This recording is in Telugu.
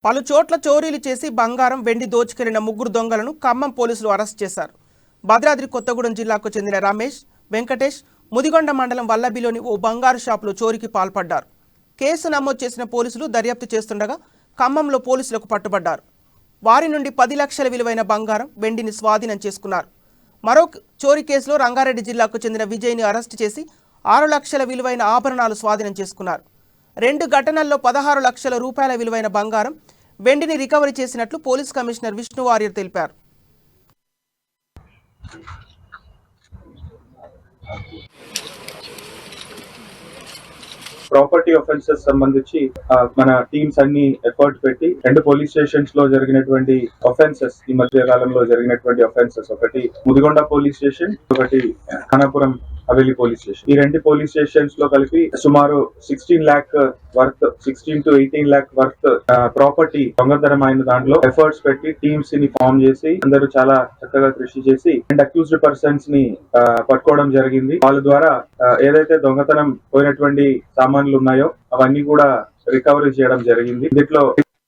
పలు చోట్ల చోరీలు చేసి బంగారం వెండి దోచుకెళ్లిన ముగ్గురు దొంగలను ఖమ్మం పోలీసులు అరెస్ట్ చేశారు. భద్రాద్రి కొత్తగూడెం జిల్లాకు చెందిన రమేష్, వెంకటేష్ ముదిగొండ మండలం వల్లభిలోని ఓ బంగారు షాపులో చోరీకి పాల్పడ్డారు. కేసు నమోదు చేసిన పోలీసులు దర్యాప్తు చేస్తుండగా ఖమ్మంలో పోలీసులకు పట్టుబడ్డారు. వారి నుండి 10 లక్షల విలువైన బంగారం, వెండిని స్వాధీనం చేసుకున్నారు. మరో చోరీ కేసులో రంగారెడ్డి జిల్లాకు చెందిన విజయ్ని అరెస్టు చేసి 6 లక్షల విలువైన ఆభరణాలు స్వాధీనం చేసుకున్నారు. 2 ఘటనల్లో 16 లక్షల రూపాయల విలువైన బంగారం, వెండిని రికవరీ చేసినట్లు పోలీస్ కమిషనర్ విష్ణు వారియర్ తెలిపారు. ప్రాపర్టీ ఆఫెన్సెస్ సంబంధించి మన టీమ్స్ అన్ని ఎఫర్ట్ పెట్టి 2 పోలీస్ స్టేషన్స్ లో జరిగినటువంటి ఆఫెన్సెస్, ఈ మధ్య కాలంలో జరిగినటువంటి ఆఫెన్సెస్, ఒకటి ముదిగొండ పోలీస్ స్టేషన్, ఒకటి ఖానాపురం హవేలీ పోలీస్ స్టేషన్. ఈ 2 పోలీస్ స్టేషన్స్ లో కలిపి సుమారు 16 lakh worth, 16 to 18 lakh worth property దొంగతనం అయిన దాంట్లో ఎఫర్ట్స్ పెట్టి టీమ్స్ ని ఫామ్ చేసి అందరూ చాలా చక్కగా కృషి చేసి అండ్ అక్యూజ్డ్ పర్సన్స్ ని పట్టుకోవడం జరిగింది. వాళ్ళ ద్వారా ఏదైతే దొంగతనం పోయినటువంటి సామాన్లు ఉన్నాయో అవన్నీ కూడా రికవరీ చేయడం జరిగింది. దీంట్లో